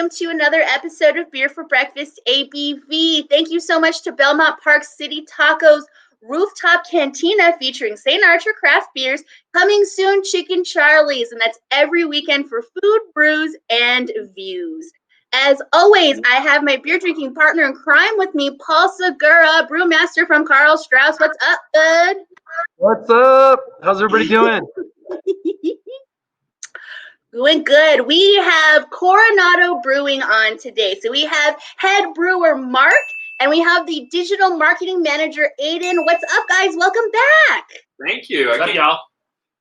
welcome to another episode of Beer for Breakfast ABV. Thank you so much to Belmont Park City Tacos Rooftop Cantina featuring St. Archer Craft Beers, coming soon Chicken Charlie's, and that's every weekend for food, brews, and views. As always, I have my beer drinking partner in crime with me, Paul Segura, brewmaster from Karl Strauss. What's up, bud? What's up? How's everybody doing? Doing good. We have Coronado Brewing on today. So we have head brewer Mark, and we have the digital marketing manager Aiden. What's up, guys? Welcome back. Thank you. What's up, y'all?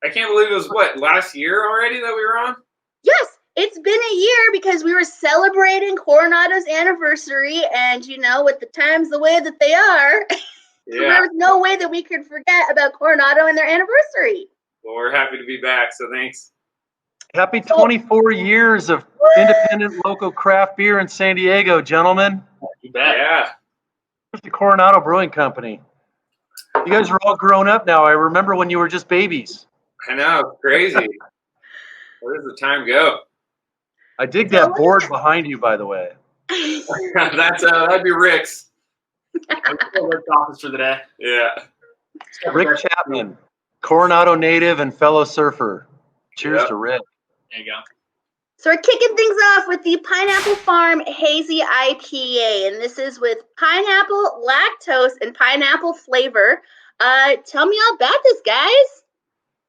I can't believe it was, last year already that we were on? Yes, it's been a year because we were celebrating Coronado's anniversary, and with the times the way that they are, there's no way that we could forget about Coronado and their anniversary. Well, we're happy to be back, so thanks. Happy 24 years of independent local craft beer in San Diego, gentlemen. You bet. Yeah. Here's the Coronado Brewing Company. You guys are all grown up now. I remember when you were just babies. I know, crazy. Where does the time go? I dig that board behind you, by the way. That'd be Rick's. I'm still Rick's office for the day. Yeah. Rick Chapman, Coronado native and fellow surfer. Cheers to Rick. There you go. So we're kicking things off with the Pineapple Farm Hazy IPA, and this is with pineapple, lactose, and pineapple flavor. Tell me all about this, guys.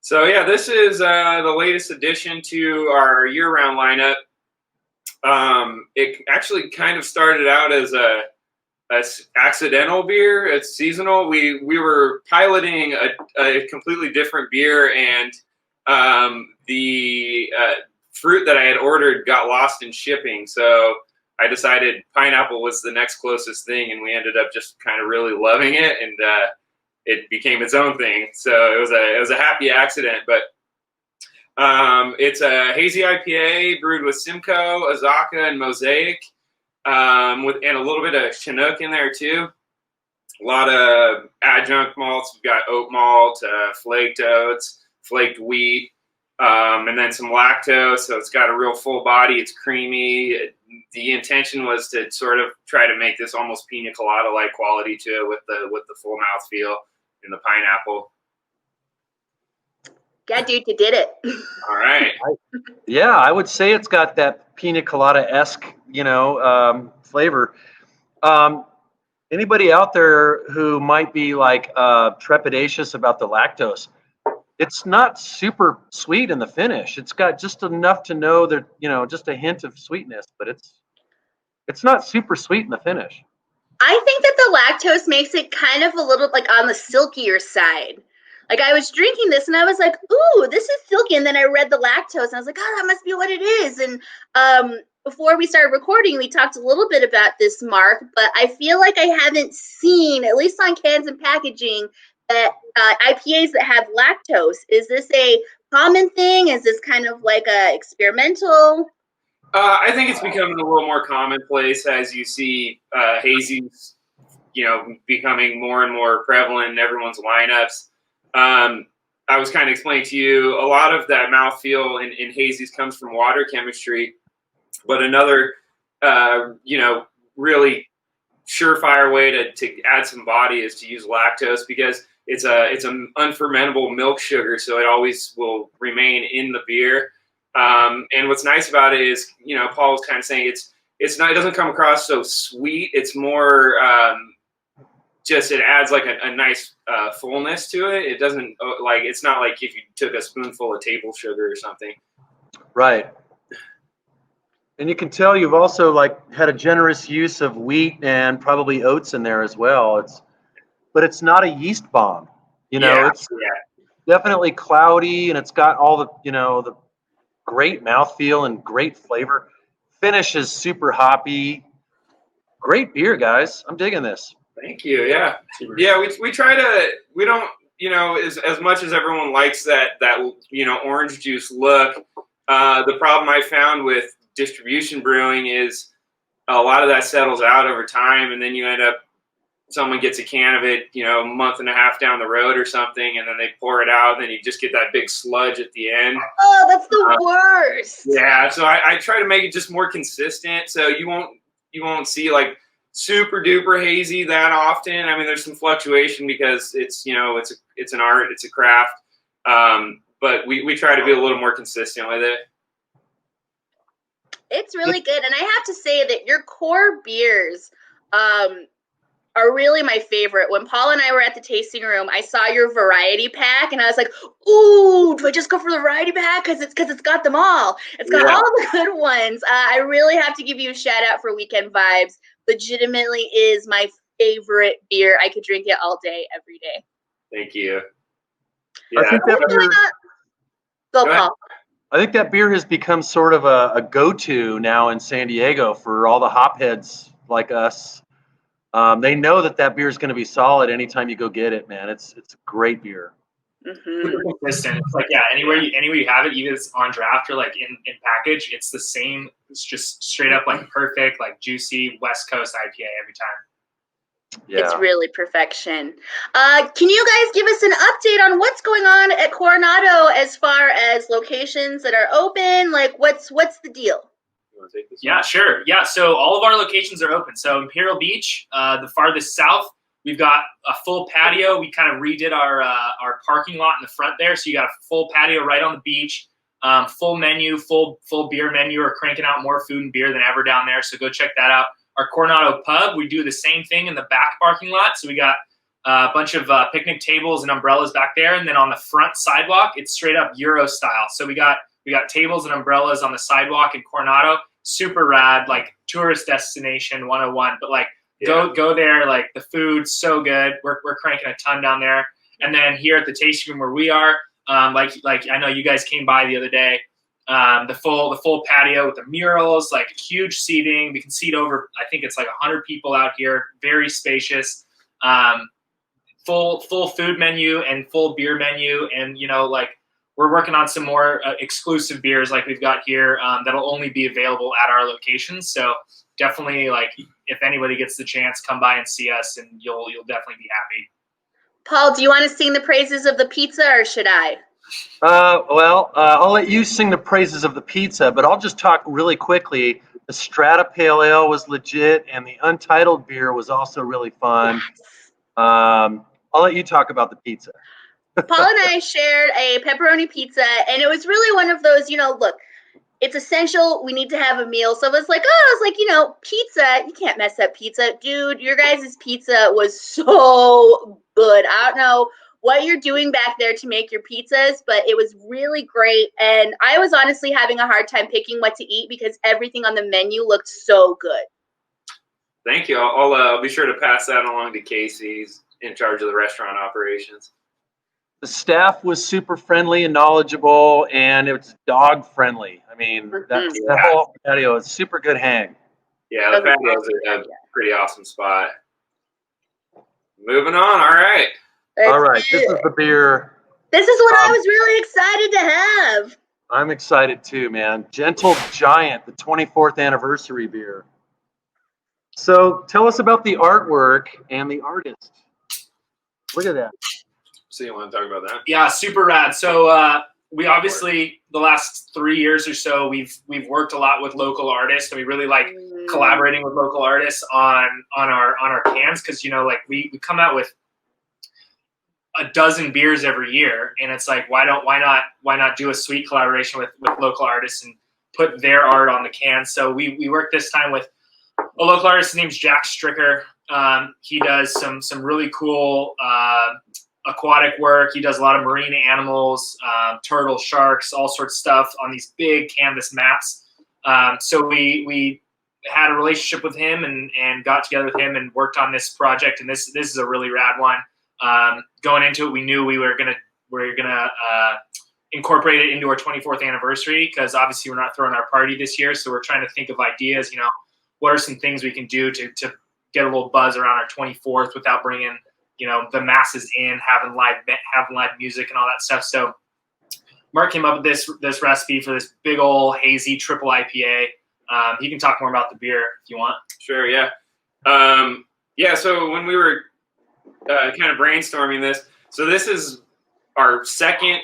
So, yeah, this is the latest addition to our year-round lineup. It actually kind of started out as a accidental beer. It's seasonal. We were piloting a completely different beer, and the fruit that I had ordered got lost in shipping. So I decided pineapple was the next closest thing, and we ended up just kind of really loving it, and it became its own thing. So it was a happy accident, but it's a hazy IPA brewed with Simcoe, Azaka, and Mosaic, and a little bit of Chinook in there too. A lot of adjunct malts. We've got oat malt, flaked oats, flaked wheat, and then some lactose. So it's got a real full body. It's creamy. The intention was to sort of try to make this almost pina colada-like quality to it with the full mouthfeel and the pineapple. Yeah, dude, you did it. All right. I would say it's got that pina colada-esque, flavor. Anybody out there who might be like trepidatious about the lactose, it's not super sweet in the finish. It's got just enough to know that, just a hint of sweetness, but it's not super sweet in the finish. I think that the lactose makes it kind of a little like on the silkier side. Like I was drinking this and I was like, ooh, this is silky. And then I read the lactose and I was like, oh, that must be what it is. And before we started recording, we talked a little bit about this, Mark, but I feel like I haven't seen, at least on cans and packaging, that IPAs that have lactose. Is this a common thing? Is this kind of like a experimental? I think it's becoming a little more commonplace as you see hazies, becoming more and more prevalent in everyone's lineups. I was kind of explaining to you, a lot of that mouthfeel in hazies comes from water chemistry, but another, really surefire way to add some body is to use lactose because it's an unfermentable milk sugar, so it always will remain in the beer. And what's nice about it is, Paul was kind of saying it doesn't come across so sweet. It's more it adds like a nice fullness to it. It doesn't it's not like if you took a spoonful of table sugar or something. Right. And you can tell you've also had a generous use of wheat and probably oats in there as well. But it's not a yeast bomb. It's definitely cloudy, and it's got all the the great mouthfeel and great flavor. Finish is super hoppy. Great beer, guys. I'm digging this. Thank you. Yeah. Yeah, we try to, we don't, as much as everyone likes that orange juice look, the problem I found with distribution brewing is a lot of that settles out over time, and then you end up someone gets a can of it, a month and a half down the road or something, and then they pour it out, and then you just get that big sludge at the end. Oh, that's the worst. Yeah, so I try to make it just more consistent, so you won't see like super duper hazy that often. I mean, there's some fluctuation because it's it's an art, it's a craft, but we try to be a little more consistent with it. It's really good, and I have to say that your core beers are really my favorite. When Paul and I were at the tasting room, I saw your variety pack, and I was like, "Ooh, do I just go for the variety pack? Because it's got them all. It's got all the good ones." I really have to give you a shout out for Weekend Vibes. Legitimately is my favorite beer. I could drink it all day, every day. Thank you. Yeah. I think that beer, Go Paul. I think that beer has become sort of a go-to now in San Diego for all the hopheads like us. They know that beer is going to be solid anytime you go get it, man. It's a great beer. Super consistent. It's like, anywhere you have it, either it's on draft or like in package, it's the same. It's just straight up like perfect, like juicy West Coast IPA every time. Yeah. It's really perfection. Can you guys give us an update on what's going on at Coronado as far as locations that are open? Like, what's the deal? Yeah, sure. Yeah, so all of our locations are open. So Imperial Beach, the farthest south, we've got a full patio. We kind of redid our parking lot in the front there. So you got a full patio right on the beach, full menu, full beer menu. We're cranking out more food and beer than ever down there. So go check that out. Our Coronado pub, we do the same thing in the back parking lot. So we got a bunch of picnic tables and umbrellas back there. And then on the front sidewalk, it's straight up Euro style. So we got tables and umbrellas on the sidewalk in Coronado. Super rad, like tourist destination 101. But like go there, like the food's so good. We're cranking a ton down there. And then here at the tasting room where we are, like I know you guys came by the other day. The full patio with the murals, like huge seating. We can seat over, I think it's like 100 people out here. Very spacious. Full food menu and full beer menu, and like we're working on some more exclusive beers like we've got here that'll only be available at our locations. So definitely, like, if anybody gets the chance, come by and see us, and you'll definitely be happy. Paul, do you want to sing the praises of the pizza, or should I? I'll let you sing the praises of the pizza, but I'll just talk really quickly. The Strata Pale Ale was legit, and the Untitled beer was also really fun. I'll let you talk about the pizza. Paul and I shared a pepperoni pizza, and it was really one of those, look, it's essential. We need to have a meal. So I was like, pizza, you can't mess up pizza. Dude, your guys' pizza was so good. I don't know what you're doing back there to make your pizzas, but it was really great. And I was honestly having a hard time picking what to eat because everything on the menu looked so good. Thank you. I'll be sure to pass that along to Casey. He's in charge of the restaurant operations. The staff was super friendly and knowledgeable, and it was dog friendly. I mean, that whole patio is super good hang. Yeah, the patio is a pretty awesome spot. Moving on. All right. All right. This is the beer. This is what I was really excited to have. I'm excited too, man. Gentle Giant, the 24th anniversary beer. So tell us about the artwork and the artist. Look at that. So you want to talk about that? Yeah, super rad. So we obviously, the last 3 years or so, we've worked a lot with local artists, and we really like collaborating with local artists on our cans, because like we come out with a dozen beers every year, and it's like why not do a sweet collaboration with local artists and put their art on the can. So we worked this time with a local artist. His name's Jack Stricker. He does some really cool aquatic work. He does a lot of marine animals, turtles, sharks, all sorts of stuff on these big canvas maps. So we had a relationship with him and got together with him and worked on this project. And this is a really rad one. Going into it, we knew we were gonna incorporate it into our 24th anniversary, because obviously we're not throwing our party this year. So we're trying to think of ideas. What are some things we can do to get a little buzz around our 24th without bringing the masses in, having live music and all that stuff. So Mark came up with this recipe for this big old hazy triple IPA. You can talk more about the beer if you want. Sure, yeah. Yeah, so when we were kind of brainstorming this, so this is our second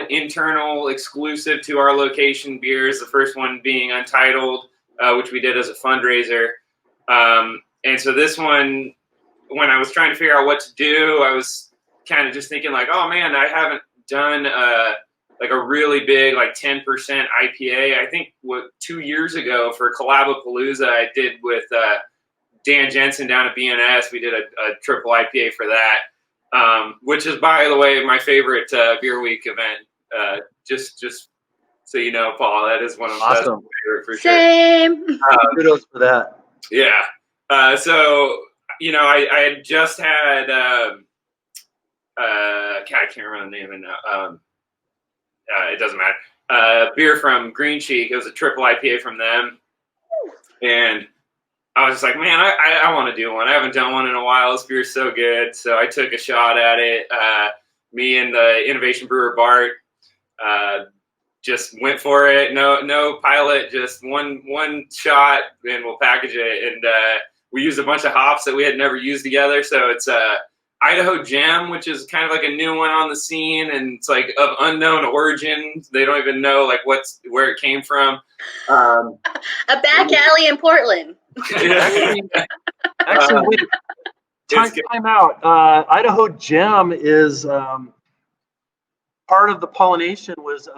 internal exclusive to our location beers. The first one being Untitled, which we did as a fundraiser. And so this one, when I was trying to figure out what to do, I was kind of just thinking like, oh man, I haven't done like a really big, like 10% IPA. I think 2 years ago for Collabapalooza, I did with Dan Jensen down at BNS. We did a triple IPA for that, which is, by the way, my favorite Beer Week event. Just so you know, Paul, that is one of my favorite for sure. Same. Kudos for that. Yeah. So, you know, I had just had, I can't remember the name of it now. It doesn't matter. Beer from Green Cheek. It was a triple IPA from them. And I was just like, man, I want to do one. I haven't done one in a while. This beer's so good. So I took a shot at it. Me and the innovation brewer, Bart, just went for it. No pilot, just one shot, and we'll package it. And we used a bunch of hops that we had never used together. So it's Idaho Gem, which is kind of like a new one on the scene, and it's like of unknown origin. They don't even know like where it came from. A back alley in Portland. Actually, wait. Time out. Idaho Gem is part of the pollination was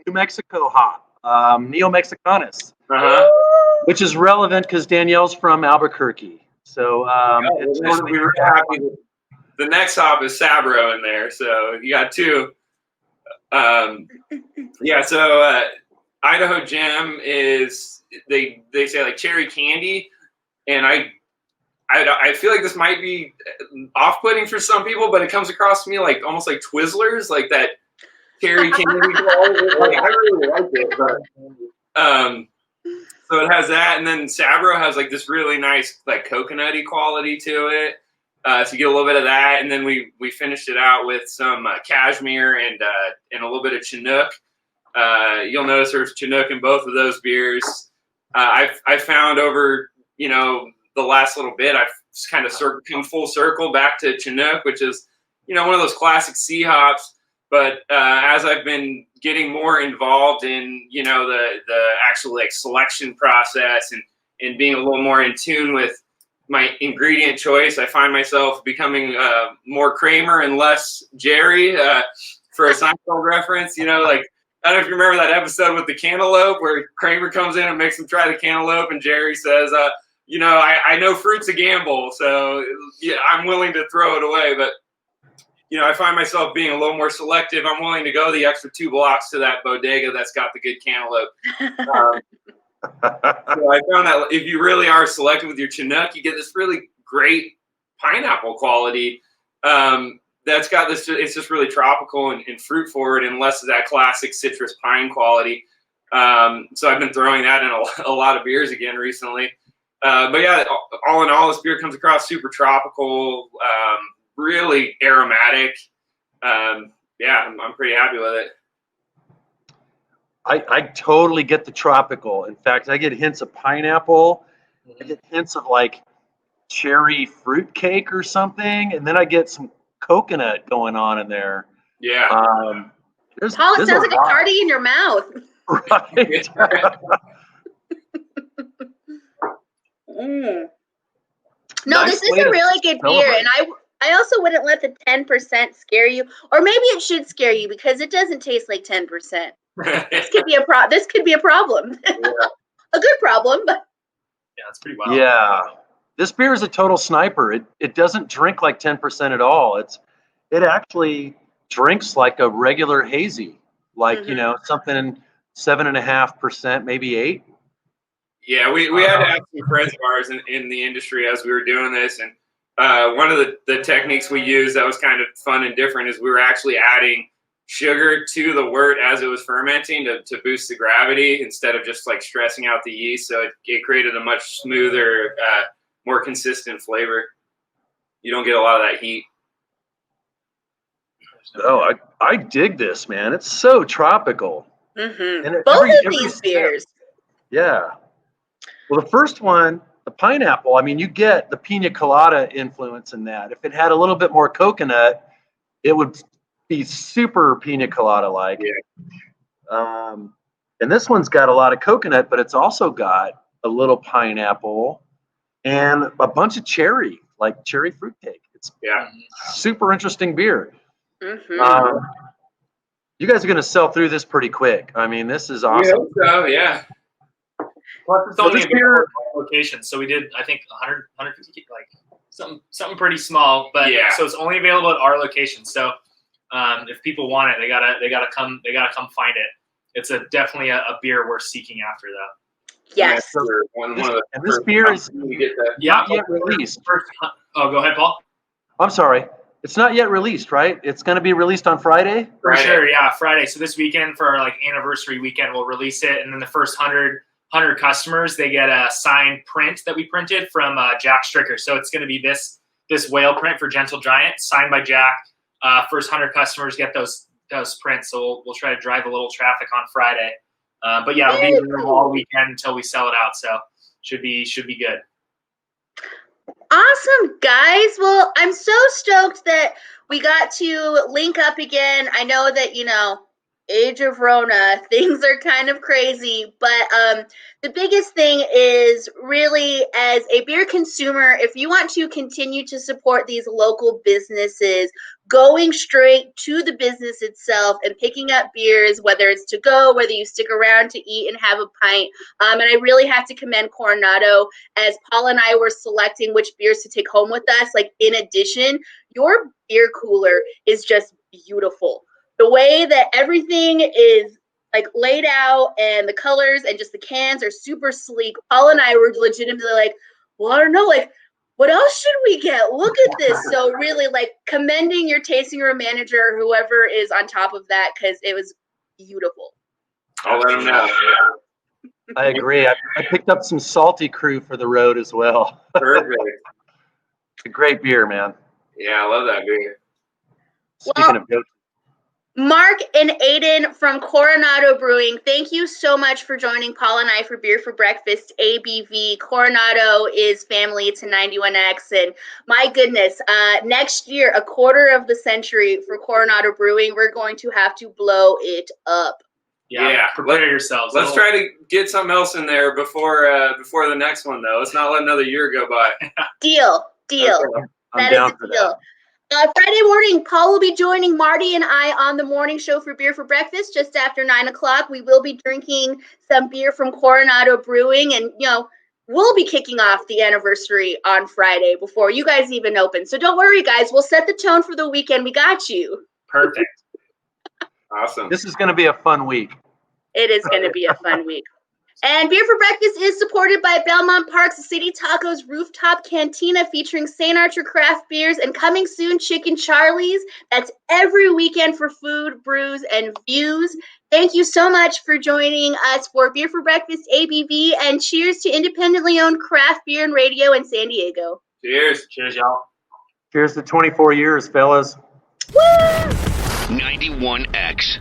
New Mexico hop, Neo Mexicanus, which is relevant because Danielle's from Albuquerque. So we were happy. The next hop is Sabro in there, so you got two. Yeah, so Idaho Gem is they say like cherry candy, and I feel like this might be off-putting for some people, but it comes across to me like almost like Twizzlers, like that cherry candy. Like, I really like it, but so it has that, and then Sabro has like this really nice like coconutty quality to it. So you get a little bit of that, and then we finished it out with some cashmere and a little bit of Chinook. You'll notice there's Chinook in both of those beers. I found over the last little bit, I've kind of come full circle back to Chinook, which is one of those classic C hops. But as I've been getting more involved in the actual like selection process and being a little more in tune with my ingredient choice, I find myself becoming more Kramer and less Jerry. For a Seinfeld reference, like I don't know if you remember that episode with the cantaloupe where Kramer comes in and makes him try the cantaloupe, and Jerry says, I know fruit's a gamble, so yeah, I'm willing to throw it away. But I find myself being a little more selective. I'm willing to go the extra 2 blocks to that bodega that's got the good cantaloupe. So I found that if you really are selective with your Chinook, you get this really great pineapple quality that's got this. It's just really tropical and fruit forward, and less of that classic citrus pine quality. So I've been throwing that in a lot of beers again recently. But yeah, all in all, this beer comes across super tropical, really aromatic. Yeah, I'm pretty happy with it. I totally get the tropical. In fact, I get hints of pineapple. I get hints of like cherry fruitcake or something, and then I get some coconut going on in there. Yeah. Paul, it sounds like a party in your mouth. Right. No, Nice this is a really good beer, and I also wouldn't let the 10% scare you, or maybe it should scare you because it doesn't taste like 10%. This could be a problem. Yeah. A good problem, but yeah, it's pretty wild. Yeah, this beer is a total sniper. It doesn't drink like 10% at all. It actually drinks like a regular hazy, like something 7.5%, maybe 8. Yeah, we had to ask some friends of ours in the industry as we were doing this, and one of the techniques we used that was kind of fun and different is we were actually adding sugar to the wort as it was fermenting to boost the gravity instead of just like stressing out the yeast. So it created a much smoother, more consistent flavor. You don't get a lot of that heat. Oh, I dig this, man. It's so tropical. Mm-hmm. Both of these beers. Yeah. Well, the first one, the pineapple, I mean, you get the pina colada influence in that. If it had a little bit more coconut, it would be super pina colada like. Yeah. And this one's got a lot of coconut, but it's also got a little pineapple and a bunch of cherry, like cherry fruitcake. It's super interesting beer. Mm-hmm. You guys are going to sell through this pretty quick. I mean, this is We awesome. hope so, yeah. Plus, it's So only this available beer- at all locations. So we did, I think, 100, 150, like something pretty small. But so it's only available at our location. So if people want it, they gotta come find it. It's definitely a beer worth seeking after, though. Yes. One of the And this beer is not yet released. Oh, go ahead, Paul. I'm sorry. It's not yet released, right? It's going to be released on Friday? For sure, yeah, Friday. So this weekend for our anniversary weekend, we'll release it, and then the first 100 customers, they get a signed print that we printed from Jack Stricker. So it's going to be this whale print for Gentle Giant, signed by Jack. First 100 customers get those prints. So we'll try to drive a little traffic on Friday. But yeah, it'll be available all weekend until we sell it out. So should be good. Awesome, guys. Well, I'm so stoked that we got to link up again. I know that, age of Rona, things are kind of crazy, but the biggest thing is really, as a beer consumer, if you want to continue to support these local businesses, going straight to the business itself and picking up beers, whether it's to go, whether you stick around to eat and have a pint. And I really have to commend Coronado, as Paul and I were selecting which beers to take home with us. In addition, your beer cooler is just beautiful. The way that everything is laid out, and the colors and just the cans are super sleek. Paul and I were legitimately well, I don't know, what else should we get? Look at this. So really commending your tasting room manager, whoever is on top of that, because it was beautiful. I'll let them know. I agree. I picked up some Salty Crew for the road as well. Perfect. It's a great beer, man. Yeah, I love that beer. Speaking of goat. Mark and Aiden from Coronado Brewing, thank you so much for joining Paul and I for Beer for Breakfast ABV. Coronado is family to 91X, and my goodness, next year, a quarter of the century for Coronado Brewing, we're going to have to blow it up. Yeah. Prepare yourselves. Let's try to get something else in there before the next one, though. Let's not let another year go by. Deal. Okay. I'm That down is for a deal. that. Friday morning, Paul will be joining Marty and I on the morning show for Beer for Breakfast just after 9 o'clock. We will be drinking some beer from Coronado Brewing, and, we'll be kicking off the anniversary on Friday before you guys even open. So don't worry, guys. We'll set the tone for the weekend. We got you. Perfect. Awesome. This is going to be a fun week. It is going to be a fun week. And Beer for Breakfast is supported by Belmont Park's City Tacos Rooftop Cantina, featuring St. Archer craft beers, and coming soon, Chicken Charlie's. That's every weekend for food, brews, and views. Thank you so much for joining us for Beer for Breakfast ABV, and cheers to independently owned craft beer and radio in San Diego. Cheers. Cheers, y'all. Cheers to 24 years, fellas. Woo! 91X.